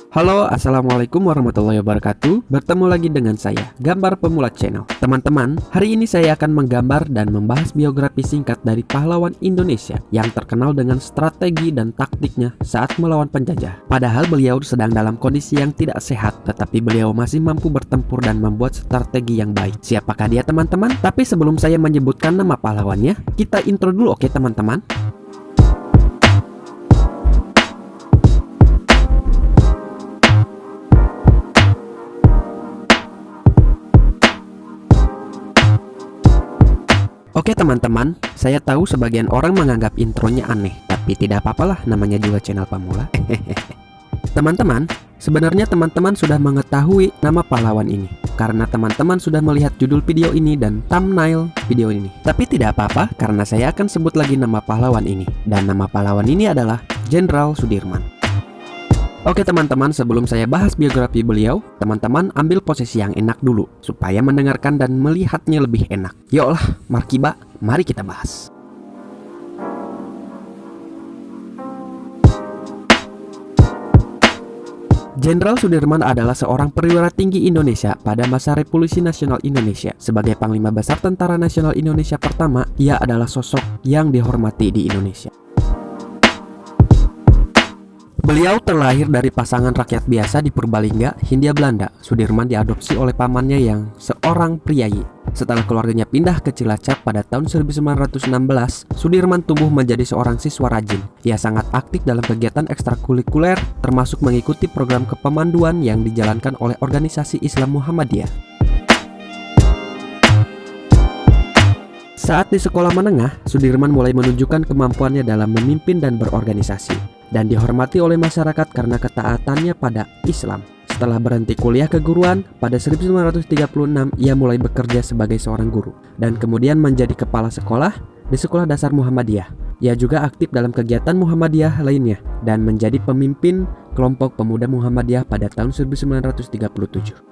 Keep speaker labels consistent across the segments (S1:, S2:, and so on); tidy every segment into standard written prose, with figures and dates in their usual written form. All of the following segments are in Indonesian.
S1: Halo, assalamualaikum warahmatullahi wabarakatuh. Bertemu lagi dengan saya, Gambar Pemula Channel. Teman-teman, hari ini saya akan menggambar dan membahas biografi singkat dari pahlawan Indonesia yang terkenal dengan strategi dan taktiknya saat melawan penjajah. Padahal beliau sedang dalam kondisi yang tidak sehat, tetapi beliau masih mampu bertempur dan membuat strategi yang baik. Siapakah dia, teman-teman? Tapi sebelum saya menyebutkan nama pahlawannya, kita intro dulu, oke teman-teman? Oke teman-teman, saya tahu sebagian orang menganggap intronya aneh, tapi tidak apa-apalah, namanya juga channel pemula. Teman-teman, sebenarnya teman-teman sudah mengetahui nama pahlawan ini karena teman-teman sudah melihat judul video ini dan thumbnail video ini. Tapi tidak apa-apa karena saya akan sebut lagi nama pahlawan ini. Dan nama pahlawan ini adalah Jenderal Sudirman. Oke teman-teman, sebelum saya bahas biografi beliau, teman-teman ambil posisi yang enak dulu supaya mendengarkan dan melihatnya lebih enak. Yoklah, markiba, mari kita bahas. Jenderal Sudirman adalah seorang perwira tinggi Indonesia pada masa Revolusi Nasional Indonesia. Sebagai Panglima Besar Tentara Nasional Indonesia pertama, ia adalah sosok yang dihormati di Indonesia. Beliau terlahir dari pasangan rakyat biasa di Purbalingga, Hindia Belanda. Sudirman diadopsi oleh pamannya yang seorang priayi. Setelah keluarganya pindah ke Cilacap pada tahun 1916, Sudirman tumbuh menjadi seorang siswa rajin. Ia sangat aktif dalam kegiatan ekstrakurikuler, termasuk mengikuti program kepemanduan yang dijalankan oleh organisasi Islam Muhammadiyah. Saat di sekolah menengah, Sudirman mulai menunjukkan kemampuannya dalam memimpin dan berorganisasi, dan dihormati oleh masyarakat karena ketaatannya pada Islam. Setelah berhenti kuliah keguruan, pada 1936 ia mulai bekerja sebagai seorang guru, dan kemudian menjadi kepala sekolah di Sekolah Dasar Muhammadiyah. Ia juga aktif dalam kegiatan Muhammadiyah lainnya, dan menjadi pemimpin kelompok pemuda Muhammadiyah pada tahun 1937.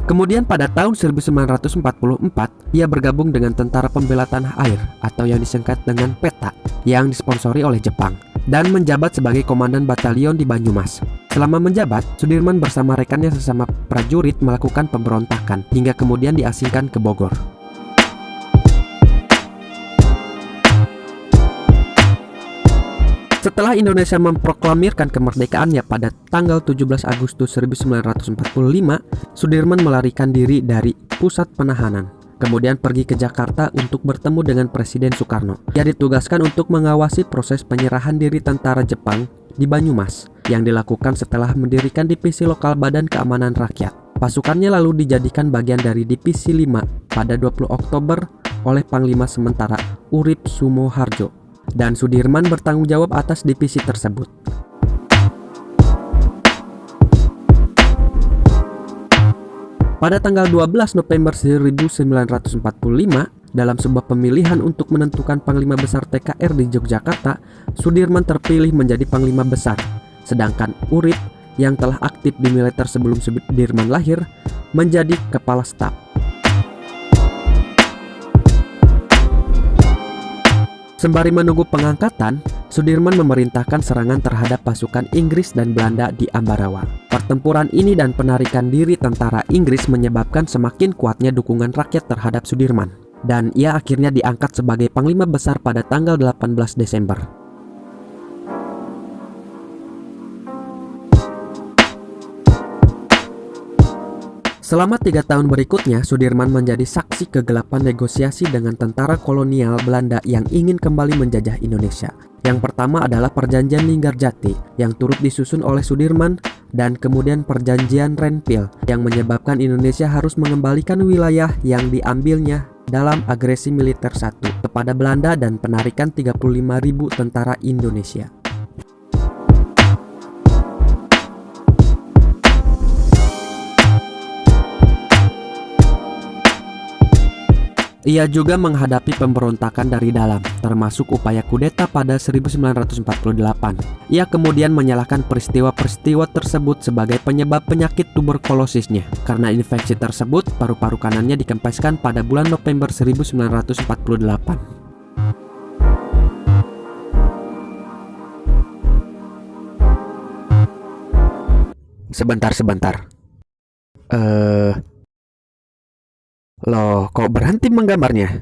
S1: Kemudian pada tahun 1944, ia bergabung dengan Tentara Pembela Tanah Air atau yang disingkat dengan PETA yang disponsori oleh Jepang dan menjabat sebagai komandan batalion di Banyumas. Selama menjabat, Sudirman bersama rekannya sesama prajurit melakukan pemberontakan hingga kemudian diasingkan ke Bogor. Setelah Indonesia memproklamirkan kemerdekaannya pada tanggal 17 Agustus 1945, Sudirman melarikan diri dari pusat penahanan. Kemudian pergi ke Jakarta untuk bertemu dengan Presiden Soekarno. Ia ditugaskan untuk mengawasi proses penyerahan diri tentara Jepang di Banyumas yang dilakukan setelah mendirikan divisi lokal Badan Keamanan Rakyat. Pasukannya lalu dijadikan bagian dari Divisi 5 pada 20 Oktober oleh Panglima Sementara Urip Sumoharjo. Dan Sudirman bertanggung jawab atas divisi tersebut. Pada tanggal 12 November 1945, dalam sebuah pemilihan untuk menentukan Panglima Besar TKR di Yogyakarta, Sudirman terpilih menjadi Panglima Besar. Sedangkan Urip yang telah aktif di militer sebelum Sudirman lahir menjadi Kepala Staf. Sembari menunggu pengangkatan, Sudirman memerintahkan serangan terhadap pasukan Inggris dan Belanda di Ambarawa. Pertempuran ini dan penarikan diri tentara Inggris menyebabkan semakin kuatnya dukungan rakyat terhadap Sudirman, dan ia akhirnya diangkat sebagai Panglima Besar pada tanggal 18 Desember. Selama 3 tahun berikutnya, Sudirman menjadi saksi kegelapan negosiasi dengan tentara kolonial Belanda yang ingin kembali menjajah Indonesia. Yang pertama adalah Perjanjian Linggarjati yang turut disusun oleh Sudirman, dan kemudian Perjanjian Renville yang menyebabkan Indonesia harus mengembalikan wilayah yang diambilnya dalam agresi militer 1 kepada Belanda dan penarikan 35.000 tentara Indonesia. Ia juga menghadapi pemberontakan dari dalam, termasuk upaya kudeta pada 1948. Ia kemudian menyalahkan peristiwa-peristiwa tersebut sebagai penyebab penyakit tuberkulosisnya. Karena infeksi tersebut, paru-paru kanannya dikempeskan pada bulan November 1948. Sebentar. Loh, kok berhenti menggambarnya?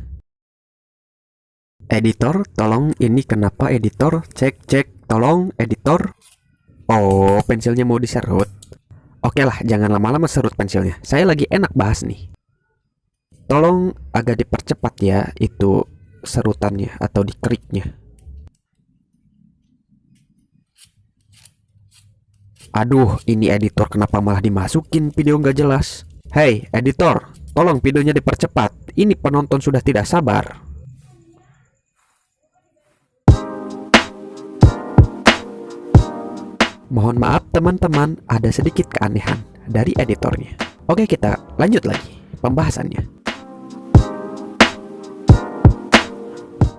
S1: Editor, tolong, ini kenapa editor? Cek, tolong, editor. Oh, pensilnya mau diserut. Oke lah, jangan lama-lama serut pensilnya. Saya lagi enak bahas nih. Tolong agak dipercepat ya, itu serutannya atau dikeriknya. Aduh, ini editor kenapa malah dimasukin video nggak jelas? Hei, editor, tolong videonya dipercepat. Ini penonton sudah tidak sabar. Mohon maaf teman-teman, ada sedikit keanehan dari editornya. Oke, kita lanjut lagi pembahasannya.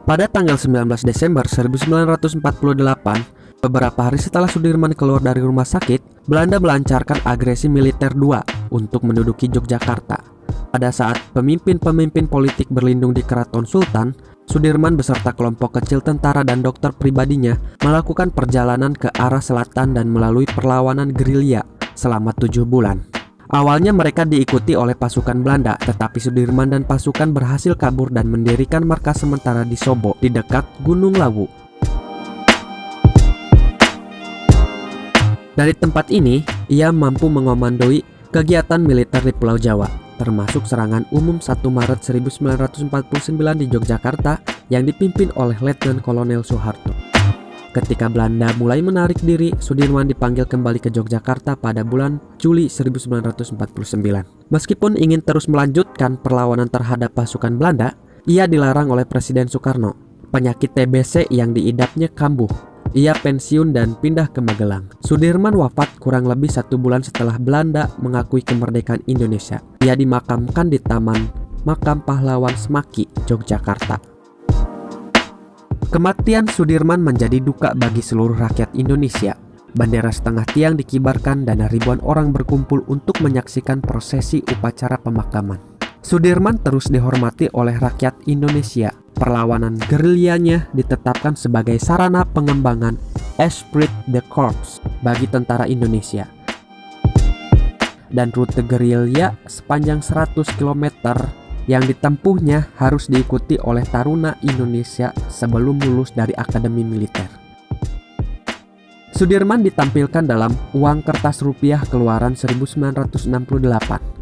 S1: Pada tanggal 19 Desember 1948, beberapa hari setelah Sudirman keluar dari rumah sakit, Belanda melancarkan agresi militer 2 untuk menduduki Yogyakarta. Pada saat pemimpin-pemimpin politik berlindung di Keraton Sultan, Sudirman beserta kelompok kecil tentara dan dokter pribadinya melakukan perjalanan ke arah selatan dan melalui perlawanan gerilya selama 7 bulan. Awalnya mereka diikuti oleh pasukan Belanda, tetapi Sudirman dan pasukan berhasil kabur dan mendirikan markas sementara di Sobo, di dekat Gunung Lawu. Dari tempat ini, ia mampu mengomandoi kegiatan militer di Pulau Jawa, termasuk serangan umum 1 Maret 1949 di Yogyakarta yang dipimpin oleh Letnan Kolonel Soeharto. Ketika Belanda mulai menarik diri, Sudirman dipanggil kembali ke Yogyakarta pada bulan Juli 1949. Meskipun ingin terus melanjutkan perlawanan terhadap pasukan Belanda, ia dilarang oleh Presiden Soekarno. Penyakit TBC yang diidapnya kambuh. Ia pensiun dan pindah ke Magelang. Sudirman wafat kurang lebih 1 bulan setelah Belanda mengakui kemerdekaan Indonesia. Ia dimakamkan di Taman Makam Pahlawan Semaki, Yogyakarta. Kematian Sudirman menjadi duka bagi seluruh rakyat Indonesia. Bendera setengah tiang dikibarkan dan ribuan orang berkumpul untuk menyaksikan prosesi upacara pemakaman. Sudirman terus dihormati oleh rakyat Indonesia. Perlawanan gerilyanya ditetapkan sebagai sarana pengembangan esprit de corps bagi tentara Indonesia. Dan rute gerilya sepanjang 100 km yang ditempuhnya harus diikuti oleh taruna Indonesia sebelum lulus dari Akademi Militer. Sudirman ditampilkan dalam uang kertas rupiah keluaran 1968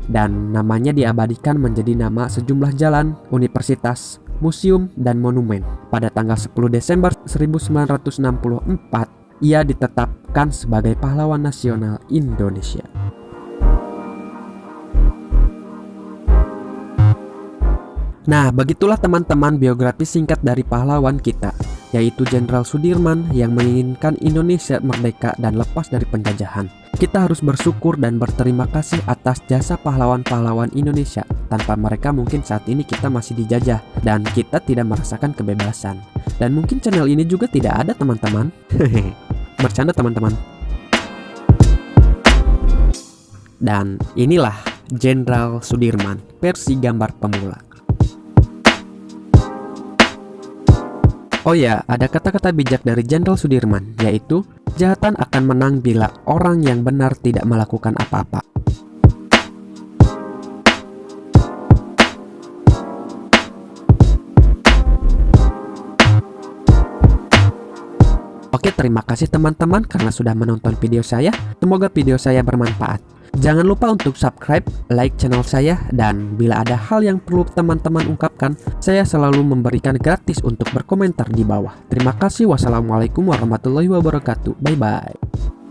S1: dan namanya diabadikan menjadi nama sejumlah jalan, universitas, museum, dan monumen. Pada tanggal 10 Desember 1964, ia ditetapkan sebagai pahlawan nasional Indonesia. Nah, begitulah teman-teman biografi singkat dari pahlawan kita, yaitu Jenderal Sudirman yang menginginkan Indonesia merdeka dan lepas dari penjajahan. Kita harus bersyukur dan berterima kasih atas jasa pahlawan-pahlawan Indonesia. Tanpa mereka mungkin saat ini kita masih dijajah dan kita tidak merasakan kebebasan. Dan mungkin channel ini juga tidak ada teman-teman. Bercanda teman-teman. Dan inilah Jenderal Sudirman versi gambar pemula. Oh ya, ada kata-kata bijak dari Jenderal Sudirman, yaitu kejahatan akan menang bila orang yang benar tidak melakukan apa-apa. Oke, terima kasih teman-teman karena sudah menonton video saya. Semoga video saya bermanfaat. Jangan lupa untuk subscribe, like channel saya, dan bila ada hal yang perlu teman-teman ungkapkan, saya selalu memberikan gratis untuk berkomentar di bawah. Terima kasih. Wassalamualaikum warahmatullahi wabarakatuh. Bye-bye.